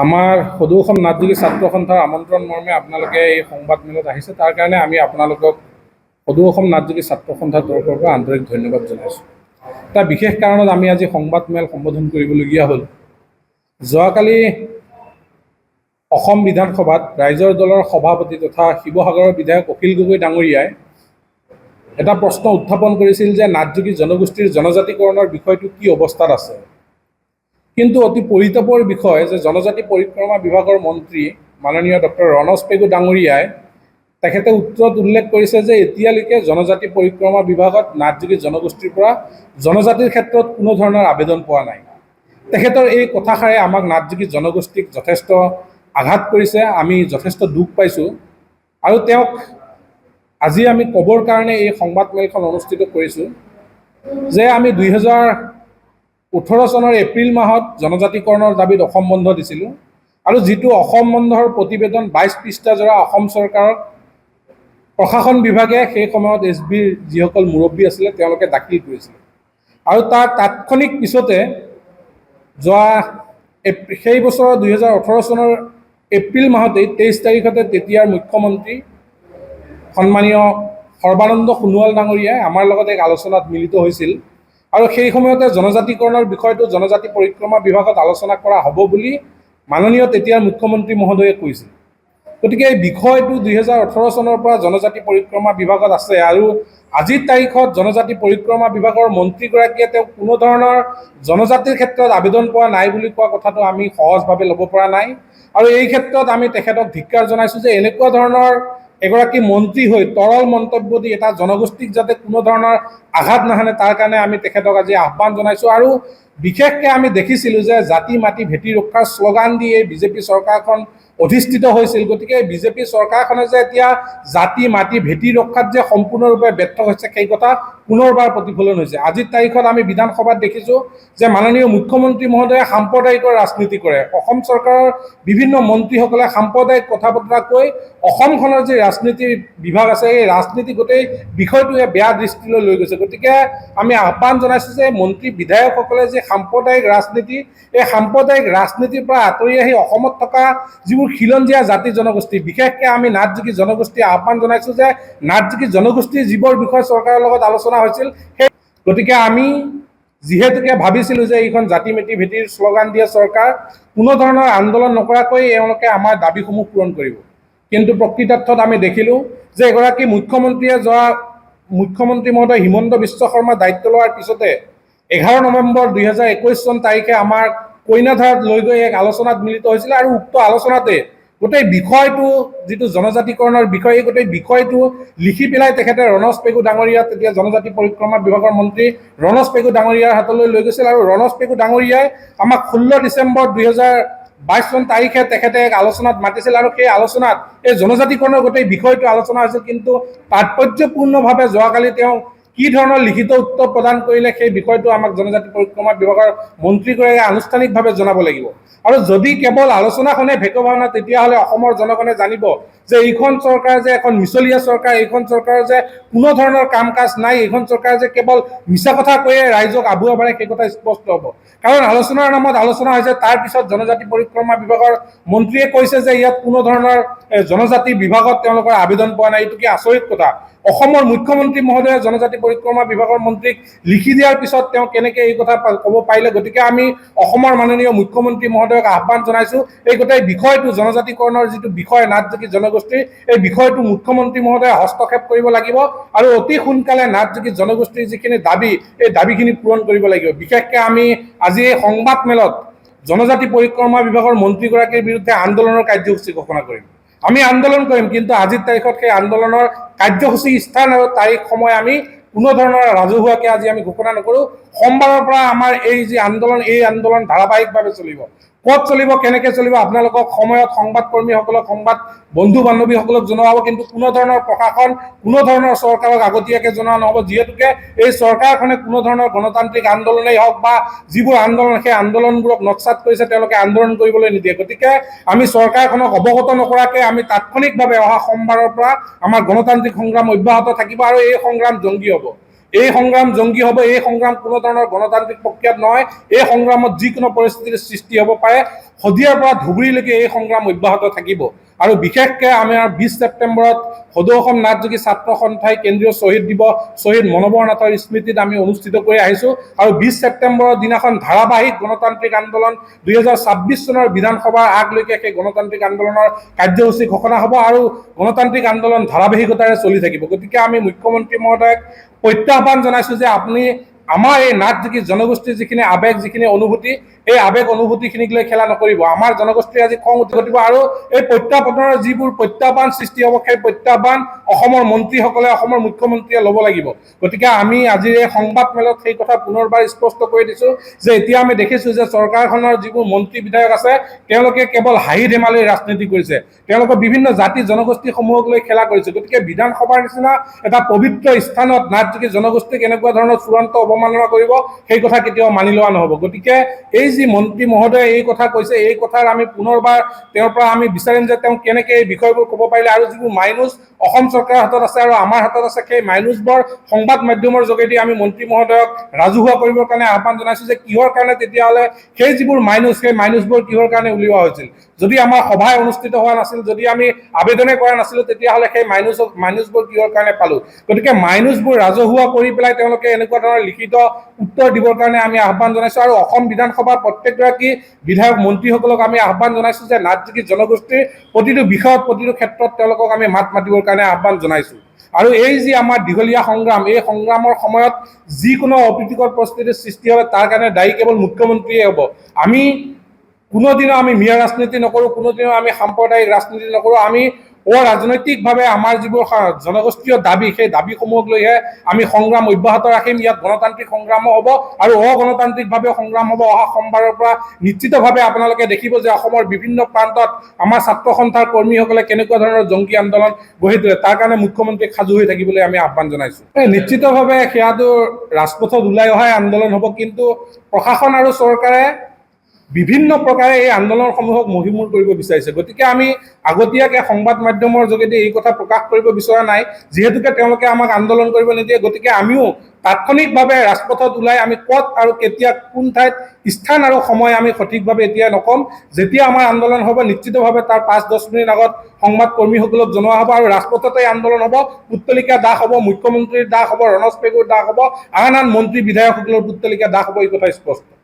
আমাৰ সদৌ অসম নাথযোগী ছাত্ৰ সন্থাৰ আমন্ত্ৰণ মৰ্মে আপোনালোকে এই সংবাদমেলত আহিছে। তাৰ কাৰণে আমি আপোনালোকক সদৌ অসম নাথযোগী ছাত্ৰ সন্থাৰ তৰফৰ পৰা আন্তৰিক ধন্যবাদ জনাইছোঁ। এটা বিশেষ কাৰণত আমি আজি সংবাদমেল সম্বোধন কৰিবলগীয়া হ'ল। যোৱাকালি অসম বিধানসভাত ৰাইজৰ দলৰ সভাপতি তথা শিৱসাগৰৰ বিধায়ক অখিল গগৈ ডাঙৰীয়াই এটা প্ৰশ্ন উত্থাপন কৰিছিল যে নাথযোগী জনগোষ্ঠীৰ জনজাতিকৰণৰ বিষয়টো কি অৱস্থাত আছে। কিন্তু অতি পৰিতাপৰ বিষয় যে জনজাতি পৰিক্ৰমা বিভাগৰ মন্ত্ৰী মাননীয় ডক্টৰ ৰণজ পেগু ডাঙৰীয়াই তেখেতে উত্তৰত উল্লেখ কৰিছে যে এতিয়ালৈকে জনজাতি পৰিক্ৰমা বিভাগত নাথযোগী জনগোষ্ঠীৰ পৰা জনজাতিৰ ক্ষেত্ৰত কোনো ধৰণৰ আবেদন পোৱা নাই। তেখেতৰ এই কথাষাৰে আমাক নাথযোগী জনগোষ্ঠীক যথেষ্ট আঘাত কৰিছে, আমি যথেষ্ট দুখ পাইছোঁ। আৰু তেওঁক আজি আমি ক'বৰ কাৰণে এই সংবাদমেলখন অনুষ্ঠিত কৰিছোঁ যে আমি 2018 চনৰ এপ্ৰিল মাহত জনজাতিকৰণৰ দাবীত অসম বন্ধ দিছিলোঁ আৰু যিটো অসম বন্ধৰ প্ৰতিবেদন 22 পৃষ্ঠাজোৰা অসম চৰকাৰৰ প্ৰশাসন বিভাগে সেই সময়ত SBৰ যিসকল মুৰব্বী আছিলে তেওঁলোকে দাখিল কৰিছিলে। আৰু তাৰ তাৎক্ষণিক পিছতে সেই বছৰৰ 2018 চনৰ এপ্ৰিল মাহতেই 23 তাৰিখতে তেতিয়াৰ মুখ্যমন্ত্ৰী সন্মানীয় সৰ্বানন্দ সোণোৱাল ডাঙৰীয়াই আমাৰ লগত এক আলোচনাত মিলিত হৈছিল আৰু সেই সময়তে জনজাতিকৰণৰ বিষয়টো জনজাতি পৰিক্ৰমা বিভাগত আলোচনা কৰা হ'ব বুলি মাননীয় তেতিয়াৰ মুখ্যমন্ত্ৰী মহোদয়ে কৈছিল। গতিকে এই বিষয়টো 2018 চনৰ পৰা জনজাতি পৰিক্ৰমা বিভাগত আছে আৰু আজিৰ তাৰিখত জনজাতি পৰিক্ৰমা বিভাগৰ মন্ত্ৰীগৰাকীয়ে তেওঁ কোনো ধৰণৰ জনজাতিৰ ক্ষেত্ৰত আবেদন পোৱা নাই বুলি কোৱা কথাটো আমি সহজভাৱে ল'ব পৰা নাই। আৰু এই ক্ষেত্ৰত আমি তেখেতক ধিক্কাৰ জনাইছোঁ যে এনেকুৱা ধৰণৰ এগৰাকী মন্ত্ৰী হৈ তৰল মন্তব্য দি এটা জনগোষ্ঠীক যাতে কোনো ধৰণৰ আঘাত নাহানে তাৰ কাৰণে আমি তেখেতক আজি আহ্বান জনাইছোঁ। আৰু বিশেষকৈ আমি দেখিছিলোঁ যে জাতি মাটি ভেটি ৰক্ষাৰ শ্লোগান দি এই বিজেপি চৰকাৰখন অধিষ্ঠিত হৈছিল। গতিকে বিজেপি চৰকাৰখনে যে এতিয়া জাতি মাটি ভেটি ৰক্ষাত যে সম্পূৰ্ণৰূপে ব্যৰ্থ হৈছে সেই কথা পুনৰবাৰ প্ৰতিফলন হৈছে। আজিৰ তাৰিখত আমি বিধানসভাত দেখিছোঁ যে মাননীয় মুখ্যমন্ত্ৰী মহোদয়ে সাম্প্ৰদায়িকৰ ৰাজনীতি কৰে। অসম চৰকাৰৰ বিভিন্ন মন্ত্ৰীসকলে সাম্প্ৰদায়িক কথা বতৰা কৈ অসমখনৰ যি ৰাজনীতি বিভাগ আছে এই ৰাজনীতি গোটেই বিষয়টোৱে বেয়া দৃষ্টিলৈ লৈ গৈছে। গতিকে আমি আহ্বান জনাইছোঁ যে মন্ত্ৰী বিধায়কসকলে যে সাম্প্ৰদায়িক ৰাজনীতি এই সাম্প্ৰদায়িক ৰাজনীতিৰ পৰা আঁতৰি আহি অসমত থকা যিবোৰ খিলঞ্জীয়া জাতি জনগোষ্ঠী বিশেষকৈ আমি নাথযোগী জনগোষ্ঠীয়ে আহ্বান জনাইছোঁ যে নাথযোগী জনগোষ্ঠীৰ যিবোৰ বিষয় চৰকাৰৰ লগত আলোচনা হৈছিল সেই গতিকে আমি যিহেতুকে ভাবিছিলোঁ যে এইখন জাতি মাটি ভেটিৰ শ্লোগান দিয়া চৰকাৰ কোনো ধৰণৰ আন্দোলন নকৰাকৈ এওঁলোকে আমাৰ দাবীসমূহ পূৰণ কৰিব। কিন্তু প্ৰকৃতাৰ্থত আমি দেখিলোঁ যে এগৰাকী মুখ্যমন্ত্ৰী মহোদয় হিমন্ত বিশ্ব শৰ্মা দায়িত্ব লোৱাৰ পিছতে 11 নৱেম্বৰ 2021 চন তাৰিখে আমাৰ কইনাধাৰত লৈ গৈ এক আলোচনাত মিলিত হৈছিলে আৰু উক্ত আলোচনাতে গোটেই বিষয়টো যিটো জনজাতিকৰণৰ বিষয় এই গোটেই বিষয়টো লিখি পেলাই তেখেতে ৰণজ পেগু ডাঙৰীয়া তেতিয়া জনজাতি পৰিক্ৰমা বিভাগৰ মন্ত্ৰী ৰণজ পেগু ডাঙৰীয়াৰ হাতলৈ লৈ গৈছিল আৰু ৰণজ পেগু ডাঙৰীয়াই আমাক 16 ডিচেম্বৰ 2022 চন তাৰিখে তেখেতে এক আলোচনাত মাতিছিল আৰু সেই আলোচনাত এই জনজাতিকৰণৰ গোটেই বিষয়টো আলোচনা হৈছিল। কিন্তু তাৎপৰ্যপূৰ্ণভাৱে যোৱাকালি তেওঁ কি ধৰণৰ লিখিত উত্তৰ প্ৰদান কৰিলে সেই বিষয়টো আমাক জনজাতি পৰিক্ৰমা বিভাগৰ মন্ত্ৰীগৰাকীয়ে আনুষ্ঠানিকভাৱে জনাব লাগিব। আৰু যদি কেৱল আলোচনাখনে ভেকু ভাওনা তেতিয়াহ'লে অসমৰ জনগণে জানিব যে এইখন চৰকাৰ যে এখন মিছলীয়া চৰকাৰ, এইখন চৰকাৰৰ যে কোনো ধৰণৰ কাম কাজ নাই, এইখন চৰকাৰ যে কেৱল মিছা কথা কৈয়ে ৰাইজক আবুৱা বাঢ়ে সেই কথা স্পষ্ট হ'ব। কাৰণ আলোচনাৰ নামত আলোচনা হৈছে তাৰ পিছত জনজাতি পৰিক্ৰমা বিভাগৰ মন্ত্ৰীয়ে কৈছে যে ইয়াত কোনো ধৰণৰ জনজাতি বিভাগত তেওঁলোকৰ আবেদন পোৱা নাই। এইটো কি আচৰিত কথা। অসমৰ মুখ্যমন্ত্ৰী মহোদয়ে জনজাতি পৰিক্ৰমা বিভাগৰ মন্ত্ৰীক লিখি দিয়াৰ পিছত তেওঁ কেনেকৈ এই কথা ক'ব পাৰিলে। গতিকে আমি অসমৰ মাননীয় মুখ্যমন্ত্ৰী মহোদয়ক আহ্বান জনাইছোঁ এই গোটেই বিষয়টো জনজাতিকৰণৰ যিটো বিষয় নাথযোগী জনগোষ্ঠীৰ এই বিষয়টো মুখ্যমন্ত্ৰী মহোদয়ে হস্তক্ষেপ কৰিব লাগিব আৰু অতি সোনকালে নাথযোগী জনগোষ্ঠীৰ যিখিনি দাবী এই দাবীখিনি পূৰণ কৰিব লাগিব। বিশেষকৈ আমি আজি এই সংবাদমেলত জনজাতি পৰিক্ৰমা বিভাগৰ মন্ত্ৰীগৰাকীৰ বিৰুদ্ধে আন্দোলনৰ কাৰ্যসূচী ঘোষণা কৰিম। আমি আন্দোলন কৰিম, কিন্তু আজিৰ তাৰিখত সেই আন্দোলনৰ কাৰ্যসূচী স্থান আৰু তাৰিখ সময় আমি কোনো ধৰণৰ ৰাজহুৱাকৈ আজি আমি ঘোষণা নকৰোঁ। সোমবাৰৰ পৰা আমাৰ এই যি আন্দোলন এই আন্দোলন ধাৰাবাহিকভাৱে চলিব। ক'ত চলিব কেনেকৈ চলিব আপোনালোকক সময়ত সংবাদকৰ্মীসকলক সংবাদ বন্ধু বান্ধৱীসকলক জনোৱা হ'ব, কিন্তু কোনো ধৰণৰ প্ৰশাসন কোনো ধৰণৰ চৰকাৰক আগতীয়াকৈ জনোৱা নহ'ব। যিহেতুকে এই চৰকাৰখনে কোনো ধৰণৰ গণতান্ত্ৰিক আন্দোলনেই হওক বা যিবোৰ আন্দোলন সেই আন্দোলনবোৰক নৎসাত কৰিছে তেওঁলোকে আন্দোলন কৰিবলৈ নিদিয়ে। গতিকে আমি চৰকাৰখনক অৱগত নকৰাকৈ আমি তাৎক্ষণিকভাৱে অহা সোমবাৰৰ পৰা আমাৰ গণতান্ত্ৰিক সংগ্ৰাম অব্যাহত থাকিব আৰু এই সংগ্ৰাম জংগী হ'ব। এই সংগ্ৰাম জংগী হ'ব, এই সংগ্ৰাম কোনো ধৰণৰ গণতান্ত্ৰিক প্ৰক্ৰিয়াত নহয়, এই সংগ্ৰামত যিকোনো পৰিস্থিতিৰ সৃষ্টি হ'ব পাৰে, শদিয়াৰ পৰা ধুবুৰীলৈকে এই সংগ্ৰাম অব্যাহত থাকিব। আৰু বিশেষকৈ আমাৰ 20 ছেপ্টেম্বৰত সদৌ অসম নাথযোগী ছাত্ৰ সন্থাই কেন্দ্ৰীয় শ্বহীদ দিৱস শ্বহীদ মনোবৰ নাথৰ স্মৃতিত আমি অনুষ্ঠিত কৰি আহিছোঁ। আৰু 20 ছেপ্টেম্বৰৰ দিনাখন ধাৰাবাহিক গণতান্ত্ৰিক আন্দোলন 2026 চনৰ বিধানসভাৰ আগলৈকে সেই গণতান্ত্ৰিক আন্দোলনৰ কাৰ্যসূচী ঘোষণা হ'ব আৰু গণতান্ত্ৰিক আন্দোলন ধাৰাবাহিকতাৰে চলি থাকিব। গতিকে আমি মুখ্যমন্ত্ৰী মহোদয়ক প্ৰত্যাহ্বান জনাইছোঁ যে আপুনি আমাৰ এই নাথযোগী জনগোষ্ঠীৰ যিখিনি আৱেগ, যিখিনি অনুভূতি, এই আৱেগ অনুভূতিখিনিক লৈ খেলা নকৰিব। আমাৰ জনগোষ্ঠীৰ আজি খং উঠিব আৰু এই প্ৰত্যাহ্বানৰ যিবোৰ প্ৰত্যাহ্বান সৃষ্টি হ'ব, সেই প্ৰত্যাহ্বান অসমৰ মন্ত্ৰীসকলে, অসমৰ মুখ্যমন্ত্ৰীয়ে ল'ব লাগিব। গতিকে আমি আজিৰ এই সংবাদ মেলত সেই কথা পুনৰবাৰ স্পষ্ট কৰি দিছোঁ যে এতিয়া আমি দেখিছোঁ যে চৰকাৰখনৰ যিবোৰ মন্ত্ৰী বিধায়ক আছে, তেওঁলোকে কেৱল হাঁহি ধেমালিৰ ৰাজনীতি কৰিছে, তেওঁলোকে বিভিন্ন জাতি জনগোষ্ঠীসমূহক লৈ খেলা কৰিছে। গতিকে বিধানসভাৰ নিচিনা এটা পবিত্ৰ স্থানত নাথযোগী জনগোষ্ঠীক এনেকুৱা ধৰণৰ চূড়ান্ত অৱমাননা কৰিব, সেই কথা কেতিয়াও মানি লোৱা নহ'ব। গতিকে এই যি মন্ত্ৰী মহোদয়ে এই কথা কৈছে, এই কথাৰ আমি পুনৰবাৰ তেওঁৰ পৰা আমি বিচাৰিম যে তেওঁ কেনেকৈ এই বিষয়বোৰ ক'ব পাৰিলে, আৰু যিবোৰ মাইনুজ অসম চৰকাৰৰ হাতত আছে আৰু আমাৰ হাতত আছে, সেই মাইনুজবোৰ সংবাদ মাধ্যমৰ যোগেদি আমি মন্ত্ৰী মহোদয়ক ৰাজহুৱা কৰিবৰ কাৰণে আহ্বান জনাইছোঁ যে কিহৰ কাৰণে তেতিয়াহ'লে সেই যিবোৰ মাইনুজ, সেই মাইনুজবোৰ কিহৰ কাৰণে উলিওৱা হৈছিল। যদি আমাৰ সভাই অনুষ্ঠিত হোৱা নাছিল, যদি আমি আবেদনে কৰা নাছিলোঁ, তেতিয়াহ'লে সেই মাইনুজবোৰ কিহৰ কাৰণে পালোঁ। গতিকে মাইনুজবোৰ ৰাজহুৱা কৰি পেলাই তেওঁলোকে এনেকুৱা ধৰণৰ লিখিত উত্তৰ দিবৰ কাৰণে আমি আহ্বান জনাইছোঁ। আৰু অসম বিধানসভাৰ প্ৰত্যেকগৰাকী বিধায়ক মন্ত্ৰীসকলক আমি আহ্বান জনাইছোঁ যে নাথযোগী জনগোষ্ঠীৰ প্ৰতিটো বিষয়ত, প্ৰতিটো ক্ষেত্ৰত তেওঁলোকক আমি মাত মাতিবৰ কাৰণে আহ্বান জনাইছোঁ। আৰু এই যি আমাৰ দীঘলীয়া সংগ্ৰাম, এই সংগ্ৰামৰ সময়ত যিকোনো অপ্ৰীতিকৰ পৰিস্থিতিৰ সৃষ্টি হ'লে তাৰ কাৰণে দায়ী কেৱল মুখ্যমন্ত্ৰীয়ে হ'ব। আমি কোনোদিনো আমি মিঞা ৰাজনীতি নকৰোঁ, কোনোদিনো আমি সাম্প্ৰদায়িক ৰাজনীতি নকৰোঁ। আমি অৰাজনৈতিকভাৱে আমাৰ যিবোৰ জনগোষ্ঠীয় দাবী, সেই দাবীসমূহক লৈহে আমি সংগ্ৰাম অব্যাহত ৰাখিম। ইয়াত গণতান্ত্ৰিক সংগ্ৰামো হ'ব আৰু অগণতান্ত্ৰিকভাৱে সংগ্ৰাম হ'ব। অহা সোমবাৰৰ পৰা নিশ্চিতভাৱে আপোনালোকে দেখিব যে অসমৰ বিভিন্ন প্ৰান্তত আমাৰ ছাত্ৰ সন্থাৰ কৰ্মীসকলে কেনেকুৱা ধৰণৰ জংগী আন্দোলন গঢ়ি তোলে, তাৰ কাৰণে মুখ্যমন্ত্ৰীক সাজু হৈ থাকিবলৈ আমি আহ্বান জনাইছোঁ। নিশ্চিতভাৱে সেয়াটো ৰাজপথত ওলাই অহাই আন্দোলন হ'ব, কিন্তু প্ৰশাসন আৰু চৰকাৰে বিভিন্ন প্ৰকাৰে এই আন্দোলনসমূহক মহিমূৰ কৰিব বিচাৰিছে। গতিকে আমি আগতীয়াকৈ সংবাদ মাধ্যমৰ যোগেদি এই কথা প্ৰকাশ কৰিব বিচৰা নাই, যিহেতুকে তেওঁলোকে আমাক আন্দোলন কৰিব নিদিয়ে। গতিকে আমিও তাৎক্ষণিকভাৱে ৰাজপথত ওলাই আমি ক'ত আৰু কেতিয়া, কোন ঠাইত স্থান আৰু সময় আমি সঠিকভাৱে এতিয়া নক'ম। যেতিয়া আমাৰ আন্দোলন হ'ব, নিশ্চিতভাৱে তাৰ 5-10 মিনিট আগত সংবাদ কৰ্মীসকলক জনোৱা হ'ব আৰু ৰাজপথতে আন্দোলন হ'ব। পুত্তলিকা দাহ হ'ব, মুখ্যমন্ত্ৰীৰ দাহ হ'ব, ৰণজ পেগুৰ দাহ হ'ব, আন আন মন্ত্ৰী বিধায়কসকলৰ পুত্তলিকা দাহ হ'ব, এই কথা স্পষ্ট।